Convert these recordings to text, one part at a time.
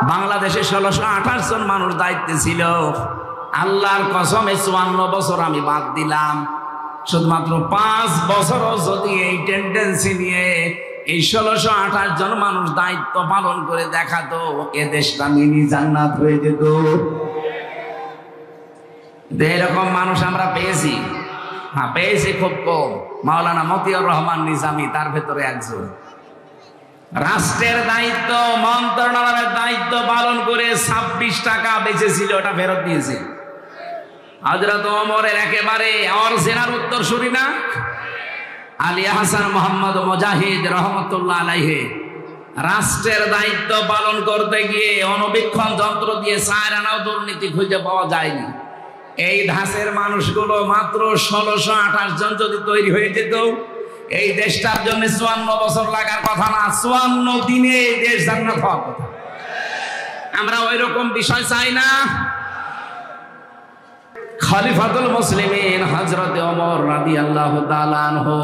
বাংলাদেশে 1628 জন মানুষ দায়িত্বে ছিল। আল্লাহর কসমে 54 বছর আমি বাদ দিলাম। শুধুমাত্র 5 বছরও যদি এই টেন্ডেন্সি নিয়ে এই 1628 জন মানুষ দায়িত্ব পালন করে দেখাতো, এ দেশটা মিনি জান্নাত হয়ে যেত। এরকম মানুষ আমরা পেয়েছি, হ্যাঁ পেয়েছি খুব কম। মাওলানা মতিউর রহমান নিজামী তার ভেতরে একজন। রাষ্ট্রের দায়িত্ব, মন্ত্রণালয়ের দায়িত্ব পালন করে 26 টাকা বেঁচেছিল, ওটা ফেরত দিয়েছে। হযরত ওমরের একেবারে অরিজিনাল উত্তরসূরি না আলী হাসান মোহাম্মদ মুজাহিদ রহমতুল্লাহ আলাইহি, রাষ্ট্রের দায়িত্ব পালন করতে গিয়ে অণুবীক্ষণ যন্ত্র দিয়ে 4 আনাও দুর্নীতি খুঁজে পাওয়া যায়নি। এই ধাঁচের মানুষগুলো মাত্র 1628 জন যদি তৈরি হয়ে যেত, এই দেশটার জন্য 54 বছর লাগার কথা না, 54 দিনে এই দেশ জান্নাত হওয়ার কথা। আমরা ওই রকম বিষয় চাই না। খলিফাতুল মুসলিমিন হযরত ওমর রাদিয়াল্লাহু তাআলা আনহু,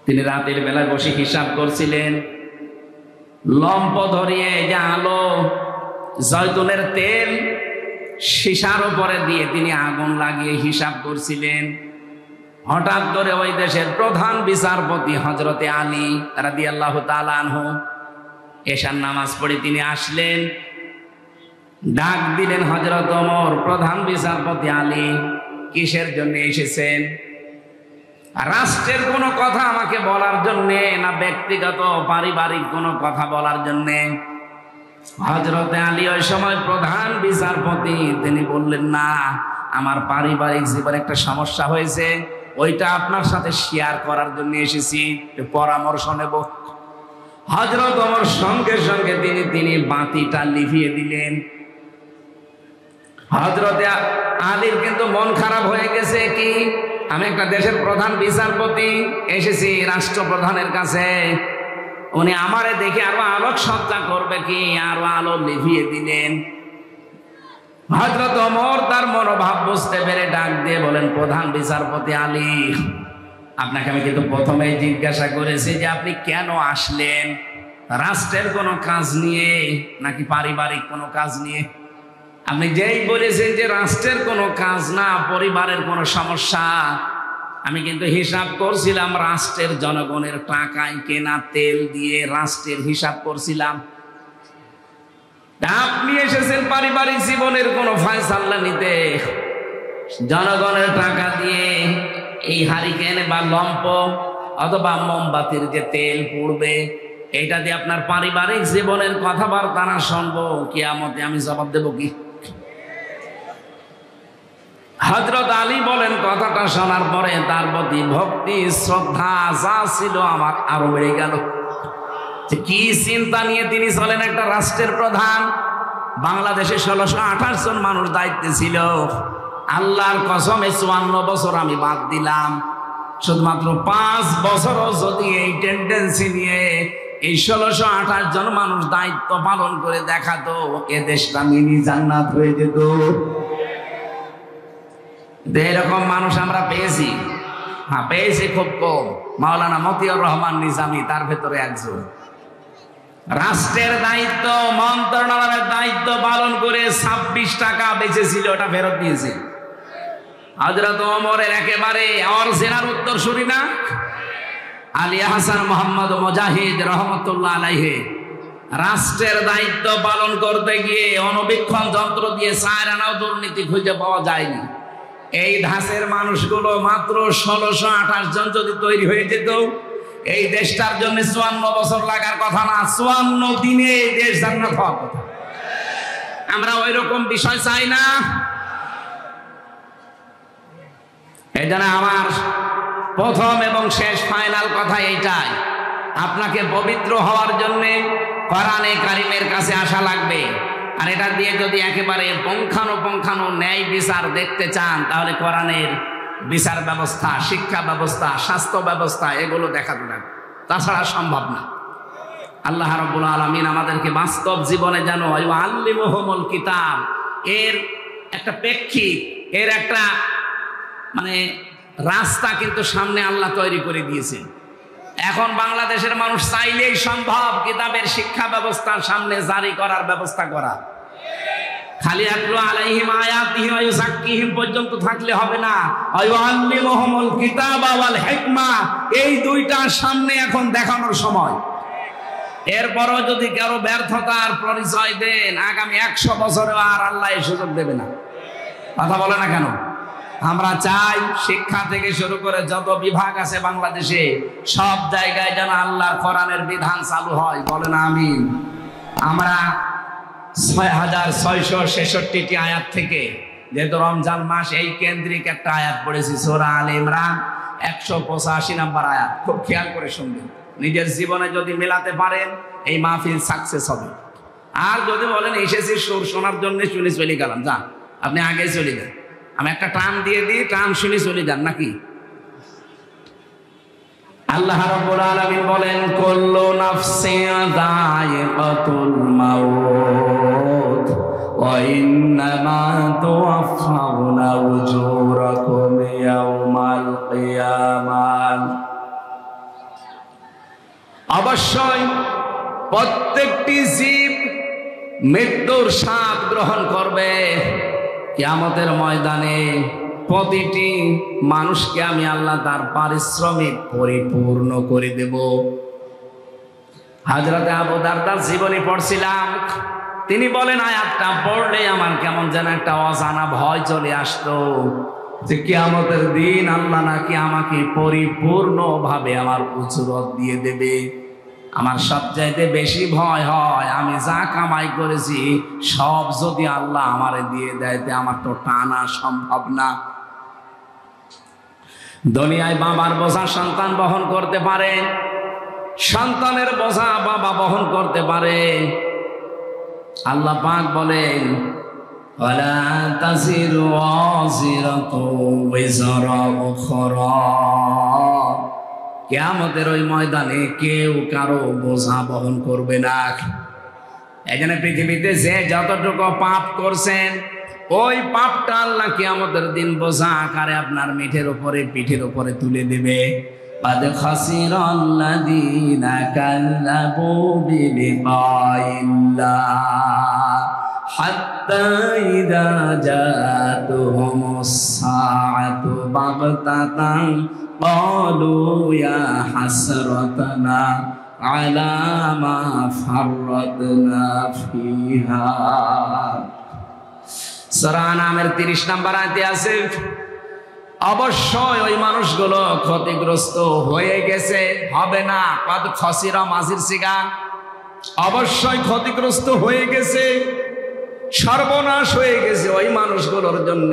তিনি রাতের বেলা বসে হিসাব করছিলেন। লম্প ধরিয়ে যে আলো, জয়তুনের তেল সীসার উপরে দিয়ে তিনি আগুন লাগিয়ে হিসাব করছিলেন। হঠাৎ করে ওই দেশের প্রধান বিচারপতি হযরতে আলী রাদিয়াল্লাহু তাআলা আনহু এশার নামাজ পড়ে তিনি আসলেন। ডাক দিলেন, হযরত ওমর, প্রধান বিচারপতি আলী, কিসের জন্য এসেছেন? রাষ্ট্রের কোনো কথা আমাকে বলার জন্যে, না ব্যক্তিগত পারিবারিক কোনো কথা বলার জন্যে? হযরতে আলী ওই সময় প্রধান বিচারপতি, তিনি বললেন, না, আমার পারিবারিক জীবনে একটা সমস্যা হয়েছে, ওইটা আপনার সাথে শেয়ার করার জন্য এসেছি, পরামর্শ নেব। হযরত ওমর সঙ্গে সঙ্গে তিনি বাতিটা লিভিয়ে দিলেন। হযরতে আলীর কিন্তু মন খারাপ হয়ে গেছে, কি আমি একটা দেশের প্রধান বিচারপতি এসেছি রাষ্ট্রপ্রধানের কাছে, উনি আমারে দেখে আরো আলোক সজ্জা করবে কি, আরো আলো লিভিয়ে দিলেন। হযরত ওমর তার মনোভাব বুঝতে পেরে ডাক দিয়ে বলেন, প্রধান বিচারপতি আলী, আপনাকে আমি কিন্তু প্রথমেই জিজ্ঞাসা করেছি যে আপনি কেন আসলেন, রাষ্ট্রের কোনো কাজ নিয়ে নাকি পারিবারিক কোনো কাজ নিয়ে? আপনি যেই বলেছেন যে রাষ্ট্রের কোনো কাজ না, পরিবারের কোনো সমস্যা, আমি কিন্তু হিসাব করছিলাম রাষ্ট্রের জনগণের টাকায় কেনা তেল দিয়ে রাষ্ট্রের হিসাব করছিলাম। আপনি এসেছেন পারিবারিক জীবনের কোনো ফয়সালা নিতে, জনগণের টাকা দিয়ে এই হারিকেন বা লম্প অথবা মোমবাতির যে তেল পুড়বে, এটা দিয়ে আপনার পারিবারিক জীবনের কথাবার্তা না শুনবো, কিয়ামতে আমি জবাব দেব কি? হযরত আলী বলেন, কথাটা শোনার পরে তার প্রতি ভক্তি শ্রদ্ধা যা ছিল আমার আরো বেড়ে গেল। কি চিন্তা নিয়ে তিনি চলেন, একটা রাষ্ট্রের প্রধান। বাংলাদেশে 1628 জন মানুষ দায়িত্বে ছিল। আল্লাহর কসমে 54 বছর আমি বাদ দিলাম। শুধুমাত্র 5 বছরও যদি এই টেন্ডেন্সি নিয়ে এই 1628 জন মানুষ দায়িত্ব পালন করে দেখাতো, এ দেশটা মিনি জান্নাত হয়ে যেত। এরকম মানুষ আমরা পেয়েছি, হ্যাঁ পেয়েছি খুব কম। মাওলানা মতিউর রহমান নিজামী তার ভেতরে একজন। রাষ্ট্রের দায়িত্ব, মন্ত্রণালয়ের দায়িত্ব পালন করে 26 টাকা বেঁচেছিল, ওটা ফেরত দিয়েছে। হযরত ওমরের একেবারে অরিজিনাল উত্তরসূরি না আলী হাসান মোহাম্মদ মুজাহিদ রহমতুল্লাহ আলাইহি, রাষ্ট্রের দায়িত্ব পালন করতে গিয়ে অণুবীক্ষণ যন্ত্র দিয়ে 4 আনাও দুর্নীতি খুঁজে পাওয়া যায়নি। এই ধাঁচের মানুষগুলো মাত্র 1628 জন যদি তৈরি হয়ে যেত, এই দেশটার জন্য 54 বছর লাগার কথা না, 54 দিনে এই দেশ জান্নাত হওয়ার কথা। আমরা ওই রকম বিষয় চাই না। এই জন্য আমার প্রথম এবং শেষ ফাইনাল কথা এইটাই, আপনাকে পবিত্র হওয়ার জন্য কোরআনে কারিমের কাছে আসা লাগবে। আর এটা দিয়ে যদি একেবারে পুঙ্খানুপুঙ্খানু ন্যায় বিচার দেখতে চান, তাহলে কোরআনের বিচার ব্যবস্থা, শিক্ষা ব্যবস্থা, স্বাস্থ্য ব্যবস্থা, এগুলো দেখাতে লাগবে, তাছাড়া সম্ভব না। আল্লাহ রাব্বুল আলামিন আমাদেরকে বাস্তব জীবনে যেন আল্লিমুহুমুল কিতাব এর একটা প্রেক্ষিত, এর একটা মানে রাস্তা কিন্তু সামনে আল্লাহ তৈরি করে দিয়েছেন। এখন বাংলাদেশের মানুষ চাইলেই সম্ভব কিতাবের শিক্ষা ব্যবস্থার সামনে জারি করার ব্যবস্থা করা। খালি আতলু আলাইহিম আয়াতিহি ওয়া ইউযাক্কিহিম পর্যন্ত থাকলে হবে না, ওয়া ইউআল্লিমুহুমুল কিতাবা ওয়াল হিকমা, এই দুইটার সামনে এখন দেখানোর সময়। এরপরও যদি কারো ব্যর্থতার পরিচয় দেন, আগামী 100 বছরে আর আল্লাহ এই সুযোগ দেবে না। কথা বলে না কেন? আমরা চাই শিক্ষা থেকে শুরু করে যত বিভাগ আছে বাংলাদেশে সব জায়গায় যেন আল্লাহর কোরআনের বিধান চালু হয়। বলেন আমিন। আমরা 6666টি আয়াত থেকে, যেহেতু রমজান মাস, এই কেন্দ্রিক একটা আয়াত পড়েছি, সূরা আলে ইমরান 185 নম্বর আয়াত। খুব খেয়াল করে শুনবেন, নিজের জীবনে যদি মেলাতে পারেন এই মাহফিল সাকসেস হবে। আর যদি বলেন এসেছি সুর শোনার জন্য শুনে চলে গেলাম, যান আপনি আগে চলে যান, আমি একটা টান দিয়ে দিই, টান শুনে চলে যান নাকি। আল্লাহ রাব্বুল আলামিন বলেন, কুল্লু নাফসিন যায়িকাতুল মাউত ওয়া ইন্নামা তুওয়াফাউনা উজুরাকুম ইয়াওমাল কিয়ামাহ। অবশ্যই প্রত্যেকটি জীব মৃত্যুর স্বাদ গ্রহণ করবে। কিয়ামতের ময়দানে প্রতিটি মানুষকে আমি আল্লাহ তার পারিশ্রমিক পরিপূর্ণ করে দেব। হযরত আবু দারদার জীবনী পড়ছিলাম, তিনি বলেন আয়াতটা পড়লে আমার কেমন যেন একটা অজানা ভয় চলে আসতো, যে কিয়ামতের দিন আল্লাহ নাকি আমাকে পরিপূর্ণভাবে আমার উজরত দিয়ে দেবে। আমার সবচাইতে বেশি ভয় হয় আমি যা কামাই করেছি সব যদি আল্লাহ আমারে দিয়ে দেয়, আমার তো টানা সম্ভব না। দুনিয়ায় বাবার বোঝা সন্তান বহন করতে পারে, সন্তানের বোঝা বাবা বহন করতে পারে। আল্লাহ পাক বলেন, ওয়ালা তাজিরু ওয়াজিরাতুন ওয়িজরা উখরা। কিয়ামতের ওই ময়দানে কেউ কারো বোঝা বহন করবে না। এখানে পৃথিবীতে যে যতটুকু পাপ করছেন ওই পাপটা আল্লাহ কিয়ামতের দিন বোঝা আকারে আপনার পিঠের উপরে তুলে দেবে। قد خسر الذين كذبوا بلقاء الله حتى إذا جاءتهم الساعة بغتة قالوا يا حسرتنا على ما فرطنا فيها। সূরা আনামের 30 নম্বর আয়াতে আছে, অবশ্যই ওই মানুষগুলো ক্ষতিগ্রস্ত হয়ে গেছে, হবে না। কদ খসিরা মাজির সিগা, অবশ্যই ক্ষতিগ্রস্ত হয়ে গেছে, সর্বনাশ হয়ে গেছে ওই মানুষগুলোর জন্য।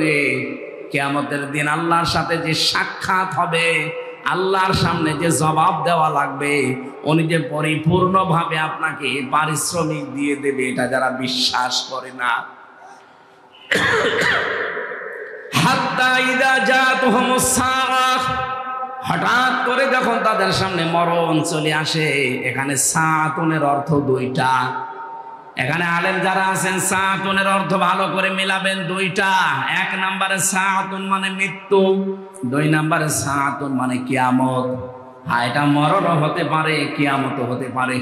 কিয়ামতের দিন আল্লাহর সাথে যে সাক্ষাৎ হবে, আল্লাহর সামনে যে জবাব দেওয়া লাগবে, উনি যে পরিপূর্ণভাবে আপনাকে পারিশ্রমিক দিয়ে দেবে, এটা যারা বিশ্বাস করে না। হঠাৎ করে যখন তাদের সামনে মরণ চলে আসে, এখানে সাআতুনের অর্থ দুইটা। এখানে আলেম যারা আছেন সাআতুনের অর্থ ভালো করে মিলাবেন দুইটা। 1 নম্বরে সাআতুন মানে মৃত্যু, 2 নম্বরে সাআতুন মানে কিয়ামত। হ্যাঁ, এটা মরণও হতে পারে, কিয়ামতও হতে পারে।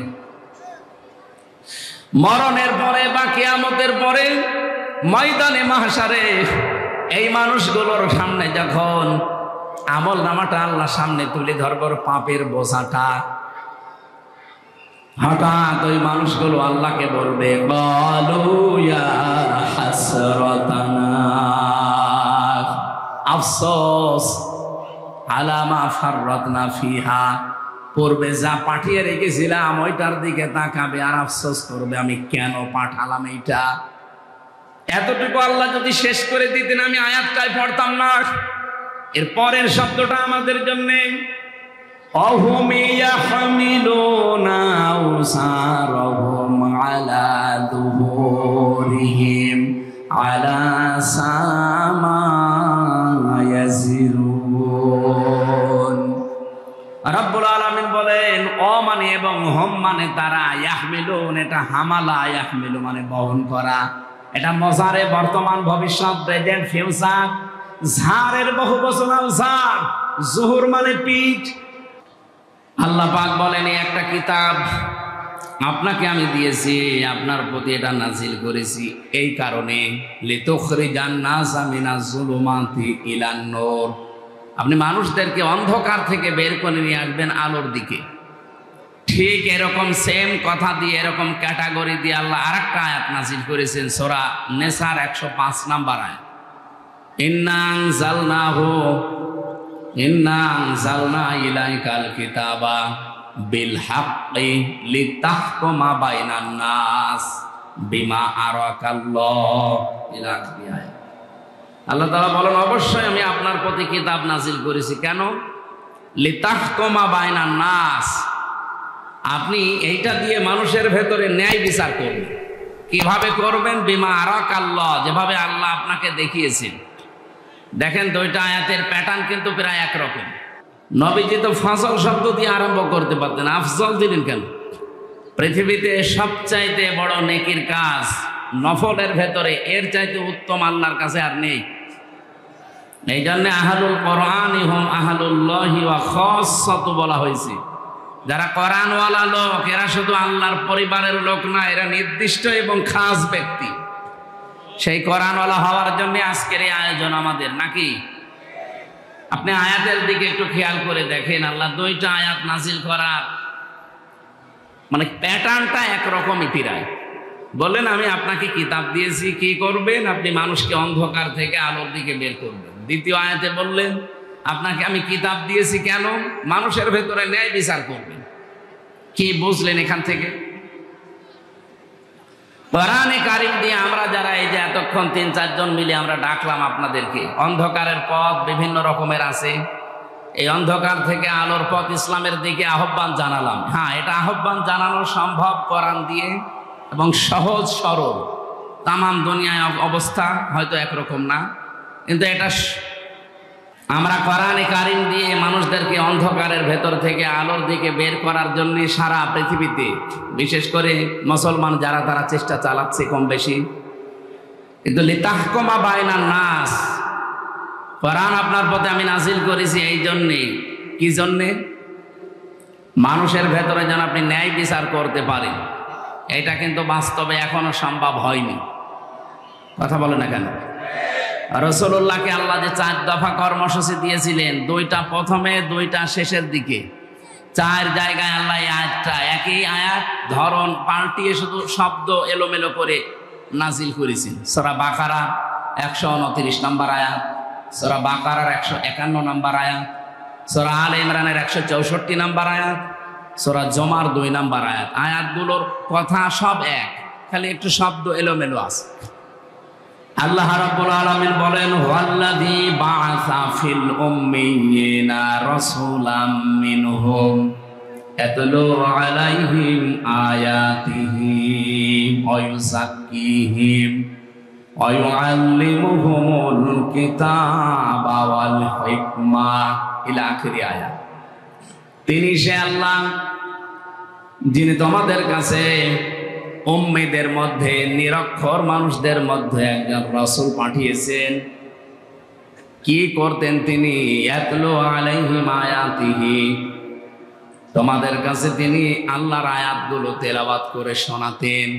মরণের পরে বা কিয়ামতের পরে ময়দানে মাহশারে এই মানুষগুলোর সামনে যখন আমল নামাটা আল্লাহ সামনে তুলে ধরবার পাপের বোঝাটা, হঠাৎ ওই মানুষগুলো আল্লাহকে বলবে, ক্বালু ইয়া হাসরাতানা, আফসোস, আলা মা ফাররাতনা ফিহা, পূর্বে যা পাঠিয়ে রেখেছিলাম ওইটার দিকে তাকাবে আর আফসোস করবে আমি কেন পাঠালাম এইটা। এতটুকু আল্লাহ যদি শেষ করে দিতেন আমি আয়াতটাই পড়তাম না। এর পরের শব্দটা আমাদের জন্য, অহুম ইয়াহমিলুনা আওসারহুম আলা দুহুরিহিম আলা সামা ইয়াজিরুন। রাব্বুল আলামিন বলেন, অ মানে এবং হম মানে তারা, ইয়াহমিলুন এটা হামালা, ইয়াহমিলু মানে বহন করা। এটা মজারে বর্তমান ভবিষ্যৎ প্রেজেন্ট ফিউচার। ঝাড়ের বহু বচন ঝাড়, জুহুর মানে পিঠ। আল্লাহ পাক বলেন এই একটা কিতাব আপনাকে আমি দিয়েছি, আপনার প্রতি এটা নাজিল করেছি এই কারণে লিতুখরিজান নাসা মিনাজ যুলুমাতি ইলান নূর, আপনি মানুষদেরকে অন্ধকার থেকে বের করে নিয়ে আসবেন আলোর দিকে। ঠিক এরকম সেম কথা দিয়ে, এরকম ক্যাটাগরি দিয়ে আল্লাহ আরেকটা আয়াত নাজিল করেছেন সূরা নেসার 105 নম্বর আয়াত, ইন্না আনজালনা ইলাইকাল কিতাবা বিল হাক্কি লিতাহকুমা বাইনান নাস বিমা আরাকাল্লাহ ইলা আখিরি আয়াত। আল্লাহ তাআলা বলেন অবশ্যই আমি আপনার প্রতি কিতাব নাজিল করেছি, কেন? লিতাহকুমা বাইনান নাস, আপনি এইটা দিয়ে মানুষের ভেতরে ন্যায় বিচার করবেন। কিভাবে করবেন? বিমা আরাকাল্লাহ, যেভাবে আল্লাহ আপনাকে দেখিয়েছেন। দেখেন দুইটা আয়াতের প্যাটার্ন কিন্তু প্রায় একরকম। নবীজি তো ফাজল শব্দ দিয়ে আরম্ভ করতে পারতেন, আফজল দিলেন কেন? পৃথিবীতে সবচাইতে বড় নেকির কাজ নফলের ভেতরে এর চাইতে উত্তম আল্লাহর কাছে আর নেই। এই জন্য আহলুল কোরআনি হুম আহলুল্লাহি ওয়া খাসসাতু বলা হয়েছে। যারা কোরআনওয়ালা লোক এরা শুধু আল্লাহর পরিবারের লোক না, এরা নির্দিষ্ট এবং খাস ব্যক্তি। সেই কোরআনওয়ালা হওয়ার জন্য আজকের এই আয়োজন আমাদের, নাকি? আপনি আয়াতের দিকে একটু খেয়াল করে দেখেন, আল্লাহ দুইটা আয়াত নাজিল করার মানে প্যাটার্নটা একরকমই প্রায়। বললেন আমি আপনাকে কিতাব দিয়েছি, কি করবেন? আপনি মানুষকে অন্ধকার থেকে আলোর দিকে বের করবেন। দ্বিতীয় আয়াতে বললেন আপনাকে আমি কিতাব দিয়েছি, কেন? মানুষের ভেতরে ন্যায় বিচার করবেন। কি বুঝলেন এখান থেকে? কোরআনে কারিম দিয়ে আমরা যারা এই যে এতক্ষণ 3-4 জন মিলে আমরা ডাকলাম আপনাদেরকে, অন্ধকারের পথ বিভিন্ন রকমের আছে, এই অন্ধকার থেকে আলোর পথ ইসলামের দিকে আহ্বান জানালাম। হ্যাঁ, এটা আহ্বান জানানো সম্ভব কোরআন দিয়ে এবং সহজ সরল। তামাম দুনিয়ায় অবস্থা হয়তো একরকম না, কিন্তু এটা আমরা কোরআনে কারিম দিয়ে মানুষদেরকে অন্ধকারের ভেতর থেকে আলোর দিকে বের করার জন্য সারা পৃথিবীতে, বিশেষ করে মুসলমান যারা, তারা চেষ্টা চালাচ্ছে কম বেশি। কিন্তু লিতাহকুমা বাইনান নাস, কোরআন আপনার পথে আমি নাজিল করেছি এই জন্যে। কি জন্যে? মানুষের ভেতরে যেন আপনি ন্যায় বিচার করতে পারেন। এটা কিন্তু বাস্তবে এখনো সম্ভব হয়নি। কথা বলে না কেন? রাসূলুল্লাহকে আল্লাহ যে 4 দফা কর্মসূচি দিয়েছিলেন, 2টা প্রথমে, 2টা শেষের দিকে, 4 জায়গায় আল্লাহ এই আয়াতটা, একই আয়াত ধরন পাল্টিয়ে শুধু শব্দ এলোমেলো করে নাজিল করেছেন। সূরা বাকারা 129 নম্বর আয়াত, সূরা বাকারার 151 নম্বর আয়াত, সূরা আলে ইমরানের 164 নম্বর আয়াত, সূরা জুমার 2 নম্বর আয়াত। আয়াতগুলোর কথা সব এক, খালি একটু শব্দ এলোমেলো আছে। আল্লাহ রাব্বুল আলামিন বলেন ওয়াল্লাযী বাআসা ফিল উম্মিয়িনা রাসূলাম মিনহুম ইয়াতলু আলাইহিম আয়াতিহি ওয়া ইউযাক্কিহিম ওয়া ইউআল্লিমুহুমুল কিতাবা ওয়াল হিকমা ইলা আখিরি আয়াত। তিনি সে আল্লাহ যিনি তোমাদের কাছে উম্মীদের মধ্যে, নিরক্ষর মানুষদের মধ্যে একজন রাসূল পাঠিয়েছেন। কি করতেন তিনি? ইয়াতলু আলাইহিম আয়াতিহি, তোমাদের কাছে তিনি আল্লাহর আয়াতগুলো তেলাওয়াত করে শোনাতেন।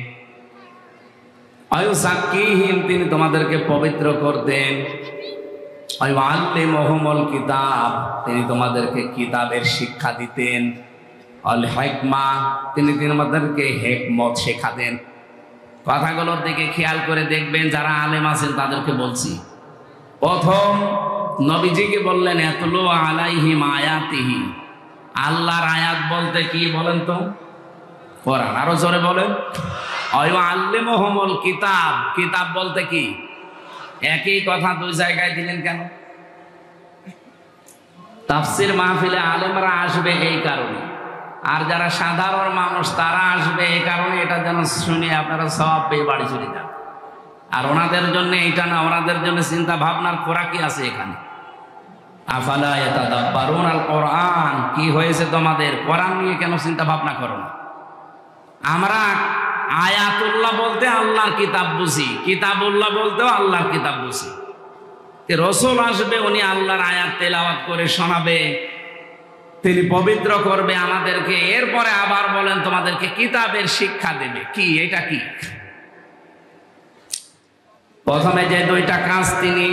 আয়ুযাক্কিহিম, তিনি তোমাদেরকে পবিত্র করতেন। আয়ুআল্লিমুহুমুল কিতাব, তিনি তোমাদেরকে কিতাবের শিক্ষা দিতেন। আল হিকমা, তিনি তোমাদেরকে হিকমত শেখাতেন। কথাগুলোর দিকে খেয়াল করে দেখবেন, যারা আলেম আছেন তাদেরকে বলছি। প্রথম নবীজিকে বললেন ইয়াতলু আলাইহিম আয়াতিহি, আল্লাহর আয়াত বলতে কি বলেন তো? কোরআন। আরো জোরে বলেন। আল্লিমুহুমুল কিতাব, কিতাব বলতে কি? একই কথা 2 জায়গায় দিলেন কেন? তাফসীর মাহফিলে আলেমরা আসবে এই কারণে, আর যারা সাধারণ মানুষ তারা আসবে এই কারণে, এটা যেন শুনে আপনারা সওয়াব পেয়ে বাড়ি চলে যান। আর ওনাদের জন্য এইটা না, ওনাদের জন্য চিন্তা ভাবনার খোরাকি আছে এখানে। আফালা ইয়াতাদাব্বারুন আল কোরআন, কি হয়েছে তোমাদের? কোরআন নিয়ে কেন চিন্তা ভাবনা করো না? আমরা আয়াতুল্লাহ বলতে আল্লাহর কিতাব বুঝি, কিতাবুল্লাহ বলতেও আল্লাহর কিতাব বুঝি। রাসূল আসবে, উনি আল্লাহর আয়াত তেলাওয়াত করে শোনাবে, তিনি পবিত্র করবে আমাদেরকে, এরপরে আবার বলেন তোমাদেরকে কিতাবের শিক্ষা দেবে। কি এটা? কি প্রথমে যে দুইটা কাজ তিনি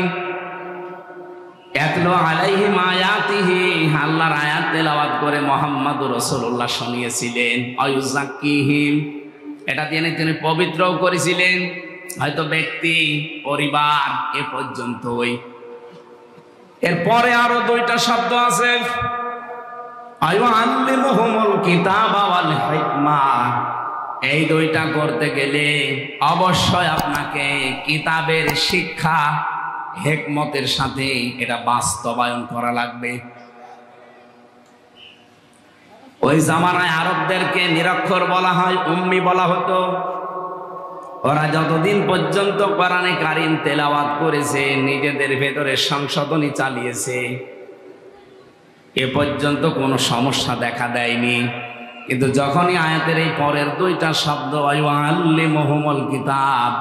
ইয়াতলু আলাইহিম আয়াতিহি, আল্লাহর আয়াত তেলাওয়াত করে মুহাম্মদুর রাসূলুল্লাহ শুনিয়েছিলেন। আয়ুযাক্কিহিম, এটা দিয়ে তিনি পবিত্রও করেছিলেন, হয়তো ব্যক্তি পরিবার এ পর্যন্তই। এরপরে আরো দুইটা শব্দ আছে, আয়ুআল্লিমুহুমুল কিতাবা ওয়াল হিকমা। এই দুইটা করতে গেলে অবশ্যই আপনাকে কিতাবের শিক্ষা হিকমতের সাথে এটা বাস্তবায়ন করা লাগবে। ওই জামানায় আরবদেরকে নিরক্ষর বলা হয়, উম্মি বলা হতো। ওরা যতদিন পর্যন্ত কোরআনে কারীম তেলাওয়াত করেছে, নিজেদের ভেতরে সংশোধনী চালিয়েছে, এ পর্যন্ত কোনো সমস্যা দেখা দেয়নি। কিন্তু যখনই আয়াতের এই পরের দুইটা শব্দ আল্লিমুহুমুল কিতাব,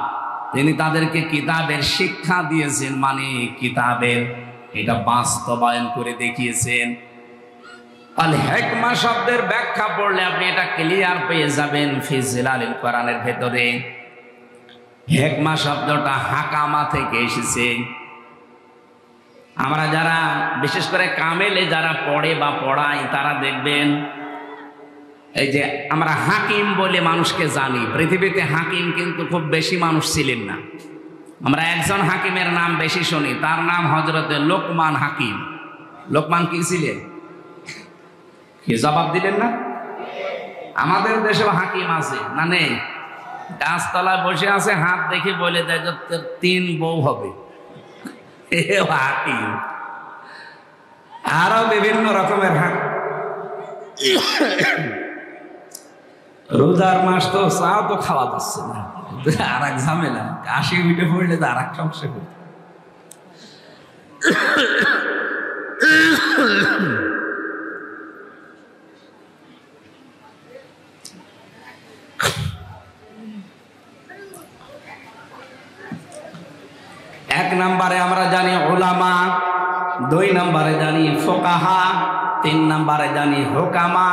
তিনি তাদেরকে কিতাবের শিক্ষা দিয়েছেন, মানে কিতাবের এটা বাস্তবায়ন করে দেখিয়েছেন। আল হিকমা শব্দের ব্যাখ্যা পড়লে আপনি এটা ক্লিয়ার পেয়ে যাবেন ফি জিলালিল কোরআনের ভেতরে। হিকমা শব্দটা হাকামা থেকে এসেছে। আমরা যারা বিশেষ করে কামেলে যারা পড়ে বা পড়াই, তারা দেখবেন এই যে আমরা হাকিম বলে মানুষকে জানি, পৃথিবীতে হাকিম কিন্তু খুব বেশি মানুষ ছিলেন না। আমরা একজন হাকিমের নাম বেশি শুনি, তার নাম হযরতে লোকমান হাকিম। লোকমান কি ছিলেন? কি জবাব দিলেন না? আমাদের দেশেও হাকিম আছে না? নেই? গাছতলায় বসে আছে, হাত দেখে বলে দেয় যে 3 বউ হবে, হাকিম। আরো বিভিন্ন রকমের হাকিম। রোজার মাস তো চা তো খাওয়া যাচ্ছে না, আর এক ঝামেলা। কাশি উঠে পড়লে তো আর এক সমস্যা করতে। এক নম্বরে আমরা জানি উলামা, 2 নম্বরে জানি ফুকাহা, 3 নম্বরে জানি হুকামা।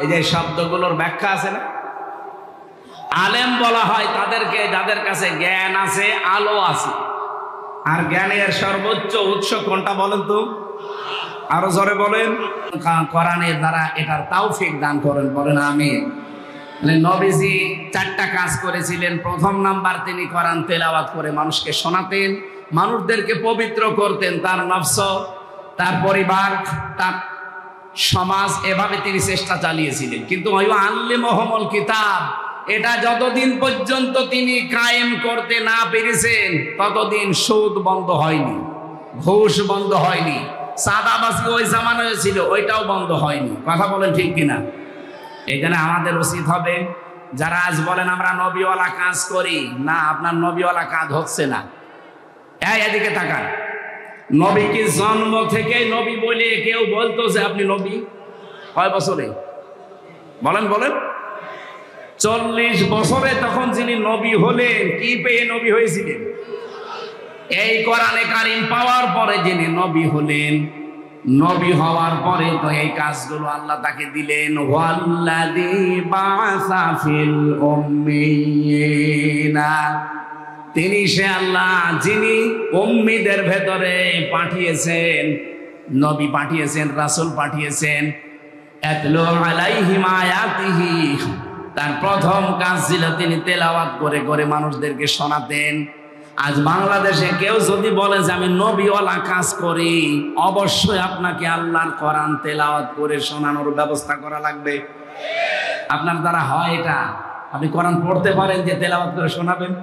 এই যে শব্দগুলোর ব্যাখ্যা আছে না, আলেম বলা হয় তাদেরকে যাদের কাছে জ্ঞান আছে, আলো আছে। আর জ্ঞানের সর্বোচ্চ উৎস কোনটা বলেন তো? আরো জোরে বলেন। কোরআনের দ্বারা এটার তৌফিক দান করেন, বলেন আমিন। নবীজি 4টা কাজ করেছিলেন। প্রথম নাম্বার, তিনি কোরআন তেলাওয়াত করে মানুষকে শোনাতেন, মানুষদেরকে পবিত্র করতেন, তার নফস, তার পরিবার, তার সমাজ, এভাবে তিনি চেষ্টা চালিয়েছিলেন। কিন্তু আল্লিমুহুমুল কিতাব, এটা যতদিন পর্যন্ত তিনি কায়েম করতে না পেরেছেন, ততদিন সুদ বন্ধ হয়নি, ঘুষ বন্ধ হয়নি, সাদাবাজি ওই জামানায় ছিল, ওইটাও বন্ধ হয়নি। কথা বলেন ঠিক কিনা? এখানে আমাদের উচিত হবে, যারা আজ বলেন আমরা নবীওয়ালা কাজ করি না, আপনার নবীওয়ালা কাজ হচ্ছে না। এদিকে তাকান, নবী কি জন্ম থেকে নবী বলে কেউ বলতো যে আপনি নবী? কয় বছরে বলেন? বলেন। 40 বছরে তখন যিনি নবী হলেন, কি পেয়ে নবী হয়েছিলেন? এই কোরআনে কারীম পাওয়ার পরে যিনি নবী হলেন, নবী হওয়ার পরে তো এই কাজগুলো আল্লাহ তাকে দিলেন। ওয়াল্লাযী বা'সা ফিল উম্মিয়িনা, তিনি সে আল্লাহ যিনি উম্মিদের ভেতরে পাঠিয়েছেন, নবী পাঠিয়েছেন, রাসূল পাঠিয়েছেন। ইয়াতলু আলাইহিম আয়াতিহি, তার প্রথম কাজ ছিল তিনি তেলাওয়াত করে করে মানুষদেরকে শোনাতেন। আজ বাংলাদেশে কেউ যদি বলে যে আমি নবীওয়ালা কাজ করি, অবশ্যই আপনাকে আল্লাহর কোরআন তেলাওয়াত করে শোনানোর ব্যবস্থা করা লাগবে। আপনার দ্বারা হয় এটা? আপনি কোরআন পড়তে পারেন যে তেলাওয়াত করে শোনাবেন?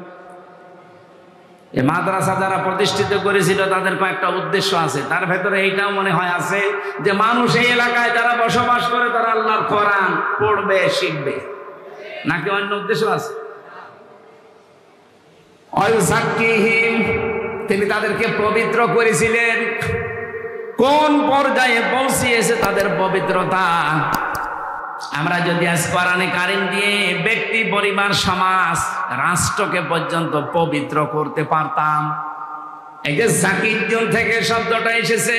এই মাদ্রাসা যারা প্রতিষ্ঠিত করেছিল তাদের কয়েকটা উদ্দেশ্য আছে, তার ভেতরে এইটাও মনে হয় আছে যে মানুষ এই এলাকায় যারা বসবাস করে তারা আল্লাহর কোরআন পড়বে, শিখবে, নাকি অন্য উদ্দেশ্য আছে? ওয়ায়ুযাক্কিহিম, তিনি তাদেরকে পবিত্র করেছিলেন। কোন পর্যায়ে পৌঁছিয়েছে তাদের পবিত্রতা? আমরা যদি আজ কোরআনে কারীম দিয়ে ব্যক্তি, পরিবার, সমাজ, রাষ্ট্রকে পর্যন্ত পবিত্র করতে পারতাম। এই যে জাকির থেকে শব্দটা এসেছে,